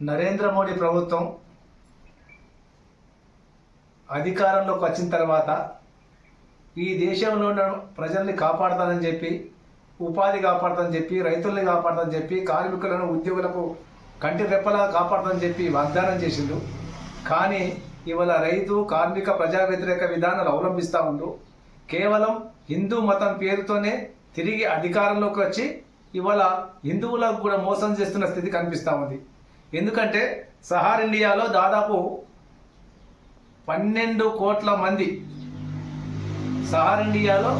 నరేంద్ర మోడీ ప్రభుత్వం అధికారంలోకి వచ్చిన తర్వాత ఈ దేశంలో ఉన్న ప్రజల్ని కాపాడతానని చెప్పి, ఉపాధి కాపాడతానని చెప్పి, రైతుల్ని కాపాడతానని చెప్పి, కార్మికులను ఉద్యోగులకు కంటి రెప్పలా కాపాడతానని చెప్పి వాగ్దానం చేసిండు. కానీ ఇవాళ రైతు కార్మిక ప్రజా వ్యతిరేక విధానాలు అవలంబిస్తూ ఉండు. కేవలం హిందూ మతం పేరుతోనే తిరిగి అధికారంలోకి వచ్చి ఇవాళ హిందువులకు కూడా మోసం చేస్తున్న స్థితి కనిపిస్తూ ఉంది. ఎందుకంటే సహార్ ఇండియాలో దాదాపు 12 కోట్ల మంది, సహార్ ఇండియాలో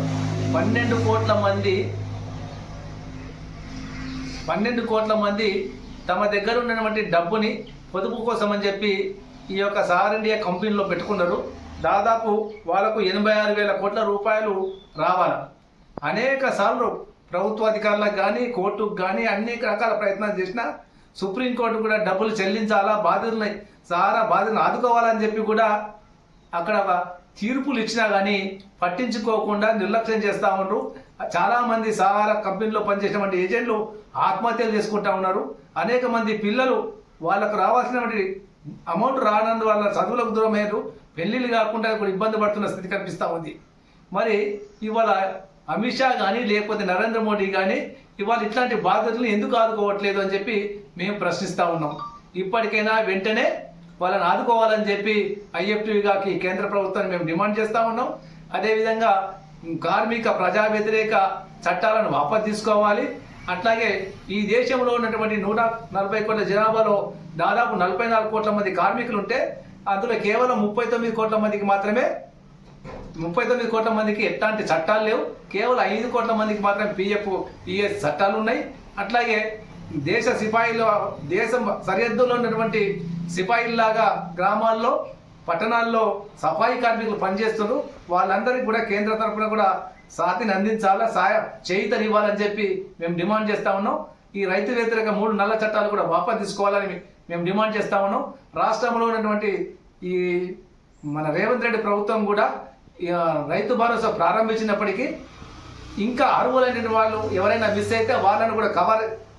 12 కోట్ల మంది తమ దగ్గర ఉన్నటువంటి డబ్బుని పొదుపు కోసం అని చెప్పి ఈ యొక్క సహార్ ఇండియా కంపెనీలో పెట్టుకున్నారు. దాదాపు వాళ్ళకు 86,000 కోట్ల రూపాయలు రావాలి. అనేక సార్లు ప్రభుత్వ అధికారులకు కానీ కోర్టుకు కానీ అన్ని రకాల ప్రయత్నాలు చేసినా సుప్రీంకోర్టు కూడా డబ్బులు చెల్లించాలా, బాధితులని సహారా బాధితులను ఆదుకోవాలని చెప్పి కూడా అక్కడ తీర్పులు ఇచ్చినా కానీ పట్టించుకోకుండా నిర్లక్ష్యం చేస్తూ ఉన్నారు. చాలామంది సహారా కంపెనీలో పనిచేసినటువంటి ఏజెంట్లు ఆత్మహత్యలు చేసుకుంటా ఉన్నారు. అనేక మంది పిల్లలు వాళ్ళకు రావాల్సినటువంటి అమౌంట్ రానందు వాళ్ళ చదువులకు దూరం అయ్యారు. పెళ్లిళ్ళు కాకుండా ఇప్పుడు ఇబ్బంది పడుతున్న స్థితి కనిపిస్తూ ఉంది. మరి ఇవాళ అమిత్ షా కానీ లేకపోతే నరేంద్ర మోడీ కానీ ఇవాళ ఇట్లాంటి బాధ్యతలను ఎందుకు ఆదుకోవట్లేదు అని చెప్పి మేము ప్రశ్నిస్తూ ఉన్నాం. ఇప్పటికైనా వెంటనే వాళ్ళని ఆదుకోవాలని చెప్పి ఐఎఫ్టీగాకి కేంద్ర ప్రభుత్వాన్ని మేము డిమాండ్ చేస్తూ ఉన్నాం. అదేవిధంగా కార్మిక ప్రజా వ్యతిరేక చట్టాలను వాపసు తీసుకోవాలి. అట్లాగే ఈ దేశంలో ఉన్నటువంటి 140 కోట్ల జనాభాలో దాదాపు 44 కోట్ల మంది కార్మికులు ఉంటే అందులో కేవలం 39 కోట్ల మందికి మాత్రమే 39 కోట్ల మందికి ఎట్లాంటి చట్టాలు లేవు. కేవలం 5 కోట్ల మందికి మాత్రమే పిఎఫ్ చట్టాలు ఉన్నాయి. అట్లాగే దేశ సిపాయిలు, దేశం సరిహద్దులో ఉన్నటువంటి సిపాయిల్లాగా గ్రామాల్లో పట్టణాల్లో సఫాయి కార్మికులు పనిచేస్తున్నారు. వాళ్ళందరికీ కూడా కేంద్ర తరఫున కూడా సాతిని అందించాలా, చేయితనివ్వాలని చెప్పి మేము డిమాండ్ చేస్తూ ఉన్నాం. ఈ రైతు వ్యతిరేక 3 నల్ల చట్టాలు కూడా వాపసు తీసుకోవాలని మేము డిమాండ్ చేస్తూ ఉన్నాం. రాష్ట్రంలో ఉన్నటువంటి ఈ మన రేవంత్ రెడ్డి ప్రభుత్వం కూడా రైతు భరోసా ప్రారంభించినప్పటికీ ఇంకా అర్హులైన వాళ్ళు ఎవరైనా మిస్ అయితే వాళ్ళని కూడా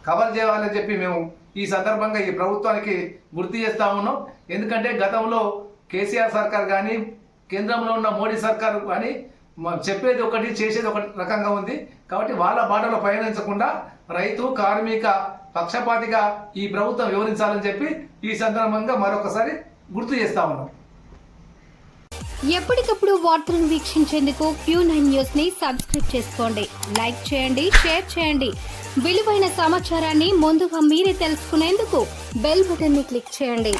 కవర్ చేయాలని చెప్పి మేము ఈ సందర్భంగా ఈ ప్రభుత్వానికి గుర్తు చేస్తూ ఉన్నాం. ఎందుకంటే గతంలో కేసీఆర్ సర్కార్ కానీ కేంద్రంలో ఉన్న మోడీ సర్కార్ కానీ చెప్పేది ఒకటి చేసేది ఒక రకంగా ఉంది. కాబట్టి వాళ్ళ బాటలో పయనించకుండా రైతు కార్మిక పక్షపాతిగా ఈ ప్రభుత్వం వివరించాలని చెప్పి ఈ సందర్భంగా మరొకసారి గుర్తు చేస్తా ఉన్నాం. ఎప్పటికప్పుడు వార్తలను వీక్షించేందుకు Q9 న్యూస్ ని సబ్స్క్రైబ్ చేసుకోండి, లైక్ చేయండి, షేర్ చేయండి. విలువైన సమాచారాన్ని ముందుగా మీరే తెలుసుకునేందుకు బెల్ బటన్ ని క్లిక్ చేయండి.